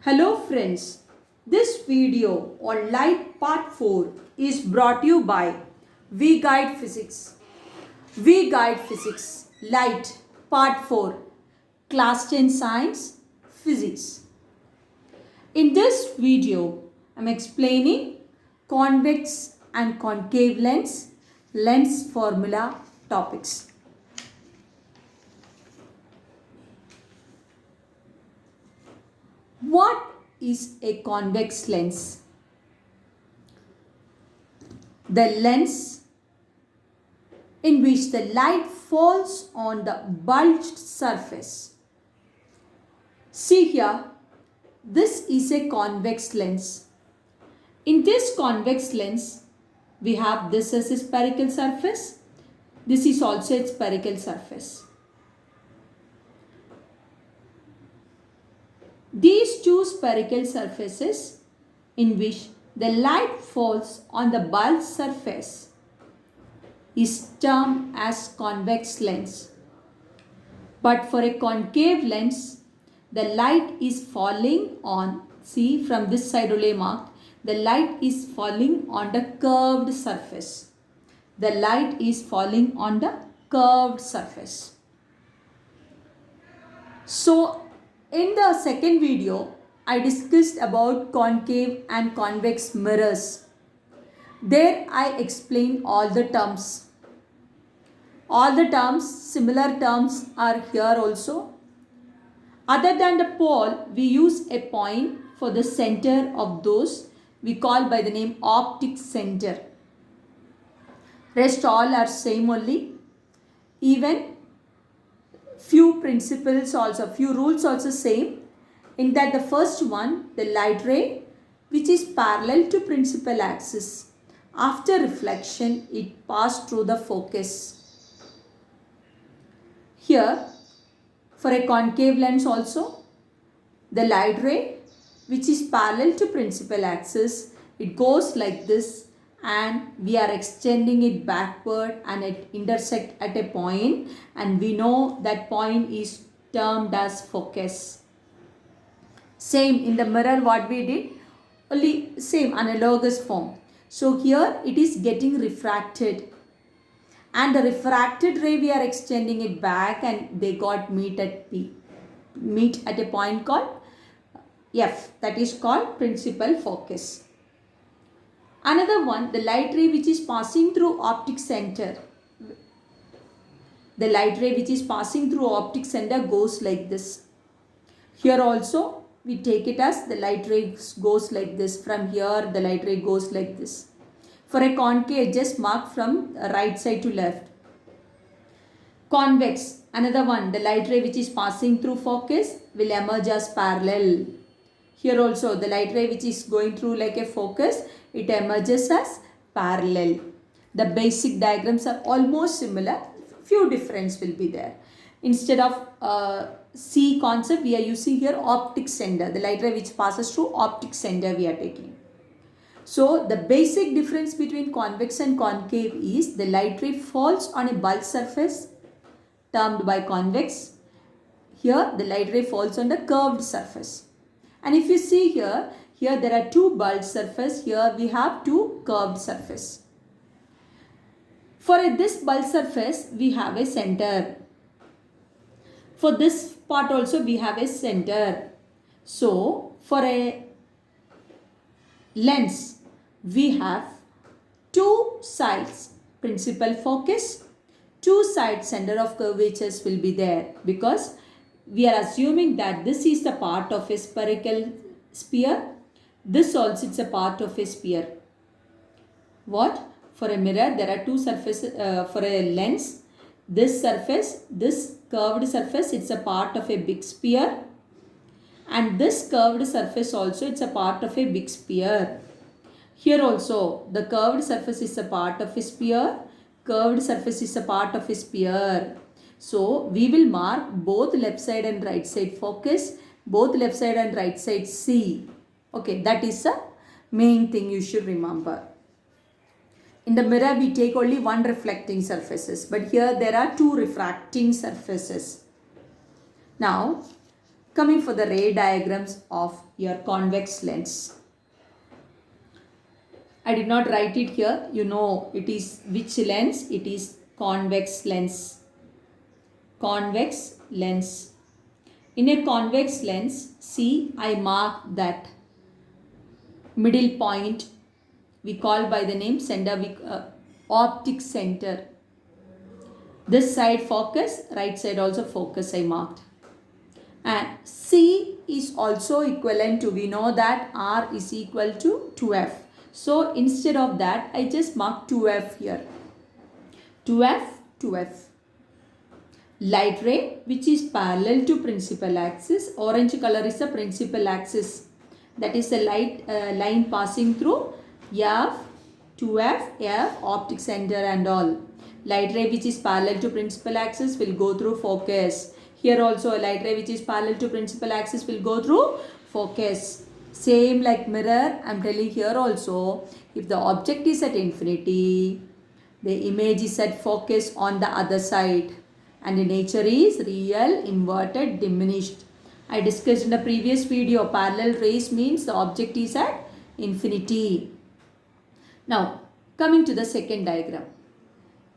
Hello friends, this video on Light Part 4 is brought to you by We Guide Physics. We Guide Physics, Light Part 4, Class 10 Science, Physics. In this video, I am explaining convex and concave lens formula topics. What is a convex lens? The lens in which the light falls on the bulged surface. See here, this is a convex lens. In this convex lens, we have this as a spherical surface. This is also a spherical surface. These two spherical surfaces in which the light falls on the bulged surface is termed as convex lens. But for a concave lens, the light is falling on, see from this side only marked, the light is falling on the curved surface. The light is falling on the curved surface. So, in the second video, I discussed about concave and convex mirrors. There I explained all the terms. All the terms, similar terms are here also. Other than the pole, we use a point for the center of those we call by the name optic center. Rest all are same only. Even few principles also, few rules also same. In that the first one, the light ray which is parallel to principal axis. After reflection, it passed through the focus. Here, for a concave lens also, the light ray which is parallel to principal axis, it goes like this and we are extending it backward and it intersects at a point and we know that point is termed as focus. Same in the mirror what we did, only same analogous form. So here it is getting refracted and the refracted ray we are extending it back and they got meet at a point called F, that is called principal focus. Another one, the light ray which is passing through optic center. The light ray which is passing through optic center goes like this. Here also we take it as the light ray goes like this. From here the light ray goes like this. For a concave, just mark from right side to left. Convex, another one, the light ray which is passing through focus will emerge as parallel. Here also the light ray which is going through like a focus, it emerges as parallel. The basic diagrams are almost similar. Few difference will be there. Instead of C concept, we are using here optic center. The light ray which passes through optic center we are taking. So the basic difference between convex and concave is the light ray falls on a bulged surface termed by convex. Here the light ray falls on the curved surface. And if you see here there are two bulged surface, here we have two curved surface. For this bulged surface, we have a center. For this part also we have a center. So, for a lens, we have two sides, principal focus, two sides center of curvatures will be there because we are assuming that this is the part of a spherical sphere. This also is a part of a sphere. What? For a mirror, there are two surfaces. For a lens, this surface, this curved surface, it's a part of a big sphere. And this curved surface also, it's a part of a big sphere. Here also, the curved surface is a part of a sphere. Curved surface is a part of a sphere. So, we will mark both left side and right side focus, both left side and right side C. Okay, that is the main thing you should remember. In the mirror, we take only one reflecting surfaces, but here there are two refracting surfaces. Now, Coming for the ray diagrams of your convex lens. I did not write it here. You know it is which lens? It is convex lens. Convex lens. In a convex lens, see, I mark that middle point we call by the name center, optic center. This side focus, right side also focus I marked. And C is also equivalent to, we know that R is equal to 2F. So instead of that, I just mark 2F here. 2F, 2F. Light ray which is parallel to principal axis. Orange color is the principal axis. That is the light line passing through F, 2F, F, optic center and all. Light ray which is parallel to principal axis will go through focus. Here also a light ray which is parallel to principal axis will go through focus. Same like mirror, I am telling here also, if the object is at infinity, the image is at focus on the other side. And the nature is real, inverted, diminished. I discussed in the previous video, parallel rays means the object is at infinity. Now, coming to the second diagram.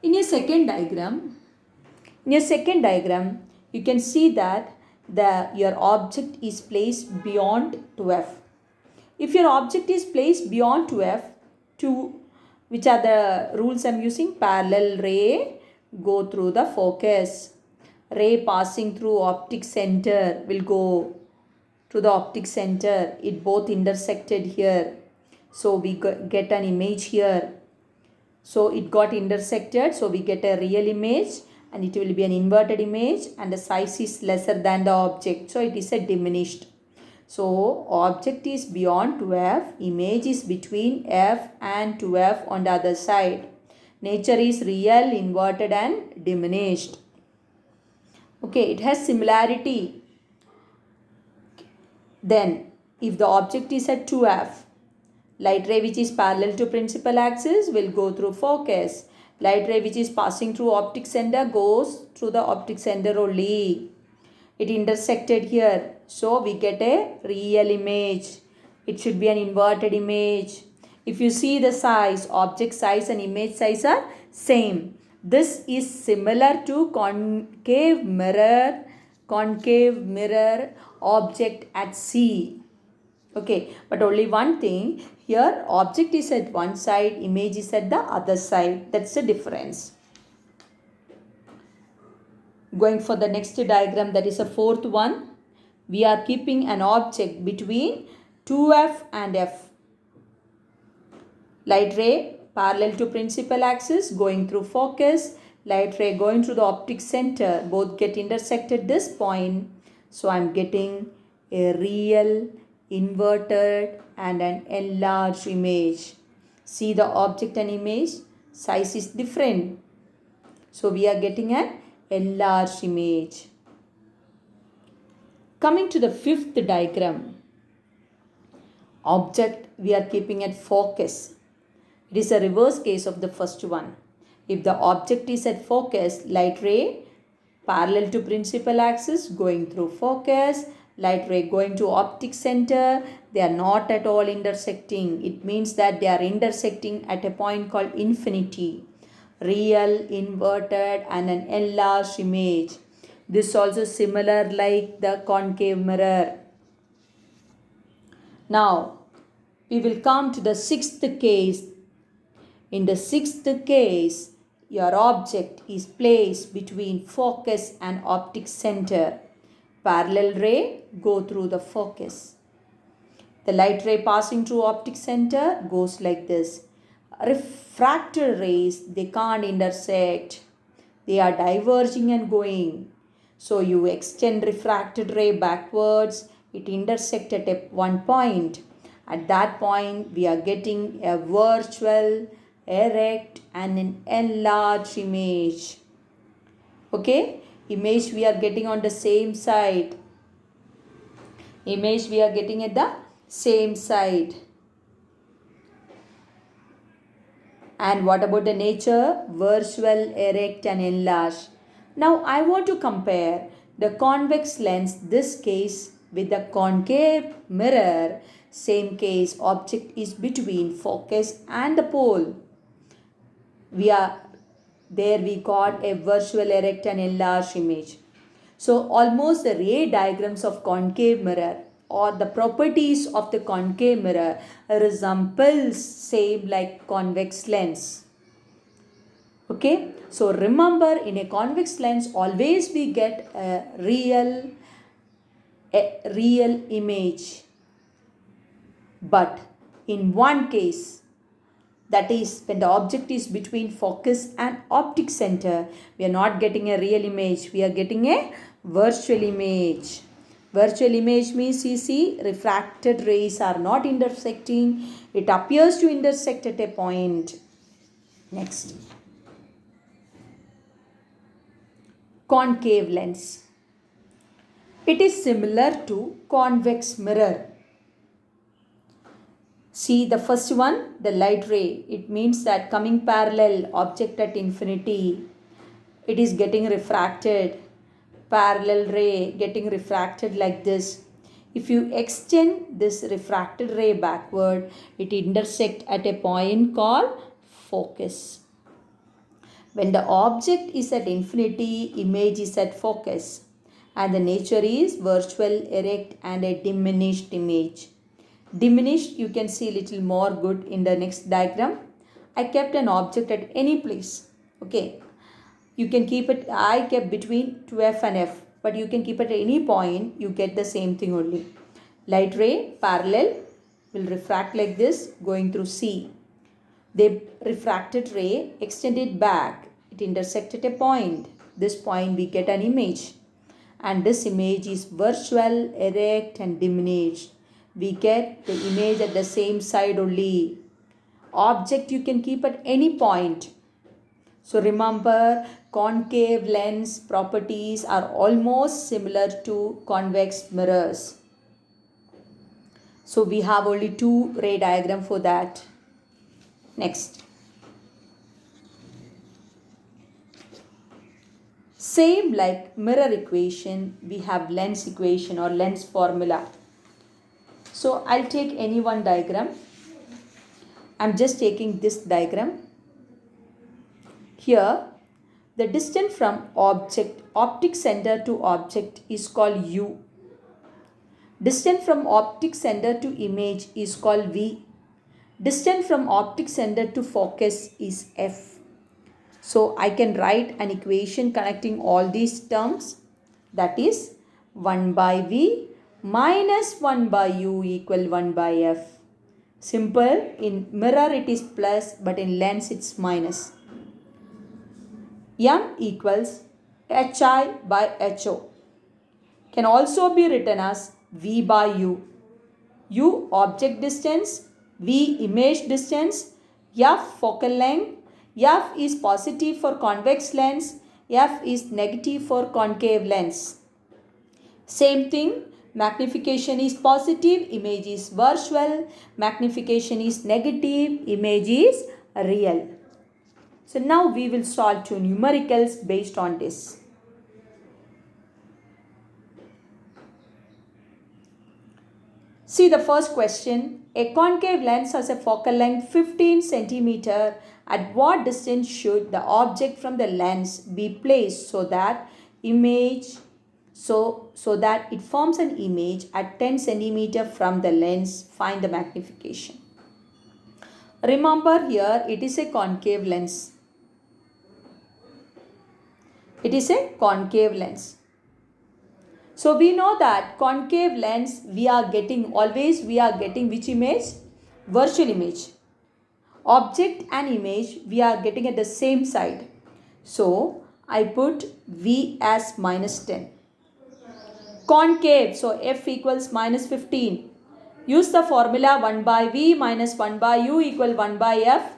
In your second diagram, you can see that your object is placed beyond 2F. If your object is placed beyond 2F, which are the rules I am using? Parallel ray go through the focus. Ray passing through optic center will go to the optic center. It both intersected here. So we get an image here. So it got intersected. So we get a real image and it will be an inverted image and the size is lesser than the object. So it is a diminished. So object is beyond 2F. Image is between F and 2F on the other side. Nature is real, inverted and diminished. Okay, it has similarity. Then, if the object is at 2F, light ray which is parallel to principal axis will go through focus. Light ray which is passing through optic center goes through the optic center only. It intersected here. So, we get a real image. It should be an inverted image. If you see the size, object size and image size are same. This is similar to concave mirror object at C. Okay, but only one thing, here object is at one side, image is at the other side. That's the difference. Going for the next diagram, that is a fourth one. We are keeping an object between 2F and F. Light ray parallel to principal axis going through focus. Light ray going through the optic center. Both get intersected this point. So I am getting a real, inverted and an enlarged image. See the object and image. Size is different. So we are getting an enlarged image. Coming to the fifth diagram. Object we are keeping at focus. It is a reverse case of the first one. If the object is at focus, light ray parallel to principal axis going through focus, light ray going to optic center, they are not at all intersecting. It means that they are intersecting at a point called infinity. Real, inverted and an enlarged image. This is also similar like the concave mirror. Now, we will come to the sixth case. In the sixth case, your object is placed between focus and optic center. Parallel ray go through the focus. The light ray passing through optic center goes like this. Refracted rays, they can't intersect. They are diverging and going. So you extend refracted ray backwards. It intersects at one point. At that point, we are getting a virtual, erect and an enlarged image. Okay, image we are getting on the same side. Image we are getting at the same side. And what about the nature? Virtual, erect and enlarged. Now I want to compare the convex lens, this case With the concave mirror, same case, object is between focus and the pole. We got a virtual erect and enlarged image. So almost the ray diagrams of concave mirror or the properties of the concave mirror resembles same like convex lens. Okay, so remember, in a convex lens always we get a real image, but in one case, that is when the object is between focus and optic center, we are not getting a real image, we are getting a virtual image. Virtual image means you see refracted rays are not intersecting, it appears to intersect at a point. Next, concave lens. It is similar to convex mirror. See the first one, the light ray. It means that coming parallel, object at infinity, it is getting refracted. Parallel ray getting refracted like this. If you extend this refracted ray backward, it intersects at a point called focus. When the object is at infinity, image is at focus, and the nature is virtual, erect, and a diminished image. Diminished, you can see little more good in the next diagram. I kept an object at any place. Okay, you can keep it, I kept between 2f and f, but you can keep it at any point, you get the same thing only. Light ray parallel will refract like this going through C. The refracted ray extended back, it intersected a point. This point we get an image, and this image is virtual, erect, and diminished. We get the image at the same side only. Object you can keep at any point. So remember, concave lens properties are almost similar to convex mirrors. So we have only two ray diagram for that. Next. Same like mirror equation, we have lens equation or lens formula. So I'll take any one diagram. I'm just taking this diagram. Here, the distance from optic center to object is called U. Distance from optic center to image is called V. Distance from optic center to focus is F. So I can write an equation connecting all these terms, that is 1 by V minus 1 by U equal 1 by F. Simple, in mirror it is plus, but in lens it's minus. M equals HI by HO. Can also be written as V by U. U object distance, V image distance, F focal length. F is positive for convex lens, F is negative for concave lens. Same thing, magnification is positive, image is virtual, magnification is negative, image is real. So now we will solve two numericals based on this. See the first question. A concave lens has a focal length 15 cm. At what distance should the object from the lens be placed so that that it forms an image at 10 cm from the lens? Find the magnification. Remember, here it is a concave lens. It is a concave lens. So we know that concave lens we are getting which image? Virtual image. Object and image we are getting at the same side. So I put V as minus 10. Concave, so F equals minus 15. Use the formula 1 by V minus 1 by U equal 1 by F.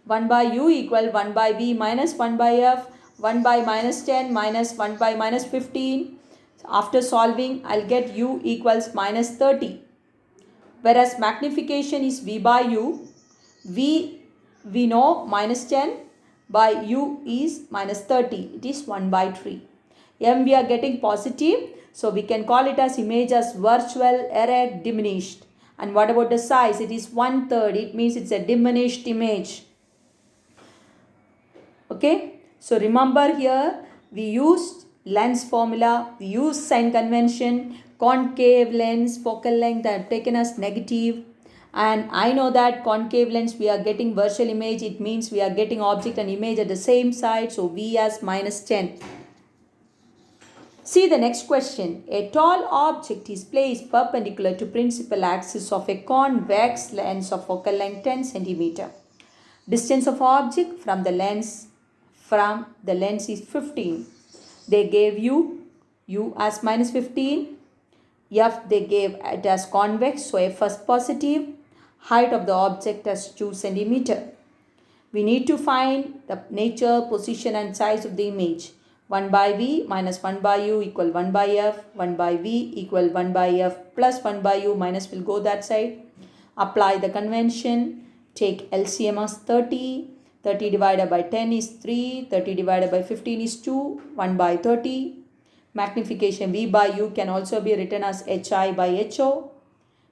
1 by U equal 1 by V minus 1 by F. 1 by minus 10 minus 1 by minus 15. After solving, I'll get U equals minus 30. Whereas magnification is V by U. V we know minus 10 by U is minus 30. It is 1 by 3. M we are getting positive. So we can call it as image as virtual, erect, diminished. And what about the size? It is 1/3. It means it's a diminished image. Okay. So remember here we used lens formula. We used sign convention. Concave lens, focal length I have taken as negative. And I know that concave lens we are getting virtual image. It means we are getting object and image at the same side. So V as -10. See the next question. A tall object is placed perpendicular to principal axis of a convex lens of focal length 10 cm. Distance of object from the lens is 15. They gave u as -15. F they gave it as convex, so F as positive. Height of the object as 2 cm. We need to find the nature, position and size of the image. 1 by V minus 1 by U equal 1 by F. 1 by V equal 1 by F plus 1 by U. Minus will go that side. Apply the convention. Take LCM as 30. 30 divided by 10 is 3. 30 divided by 15 is 2. 1 by 30. Magnification V by U can also be written as HI by HO.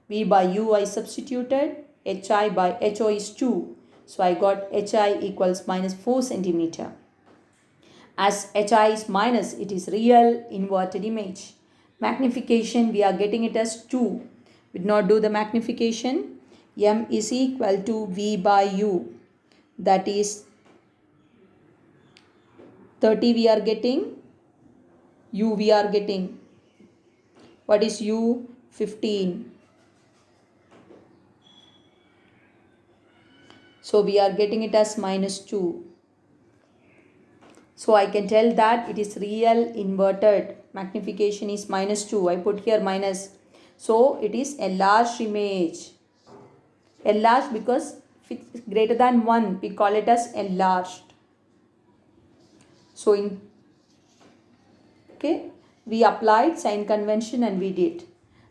V by U I substituted. HI by HO is 2. So I got HI equals -4 cm. As HI is minus, it is real inverted image. Magnification we are getting it as 2. We did not do the magnification. M is equal to V by U. That is 30 we are getting. U we are getting. What is U? 15. So we are getting it as -2. So I can tell that it is real inverted. Magnification is -2. I put here minus. So it is enlarged image. Enlarged because if it's greater than 1, we call it as enlarged. So we applied sign convention and we did.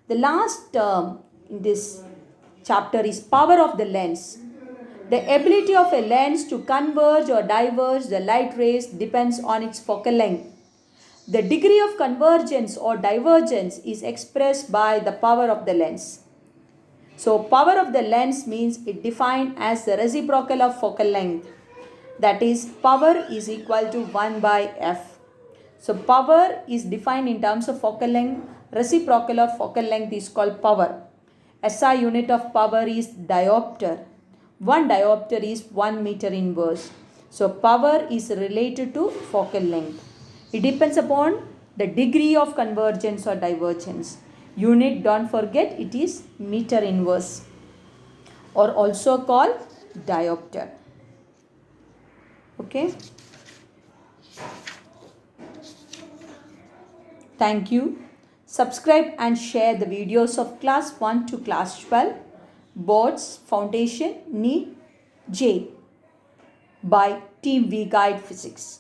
The last term in this chapter is power of the lens. The ability of a lens to converge or diverge the light rays depends on its focal length. The degree of convergence or divergence is expressed by the power of the lens. So power of the lens means it defined as the reciprocal of focal length. That is, power is equal to 1 by F. So power is defined in terms of focal length. Reciprocal of focal length is called power. SI unit of power is diopter. 1 diopter is 1 meter inverse. So power is related to focal length. It depends upon the degree of convergence or divergence. Unit, don't forget, it is meter inverse or also called diopter. Okay. Thank you. Subscribe and share the videos of class 1 to class 12. Boards, Foundation, NEET, J by Team V Guide Physics.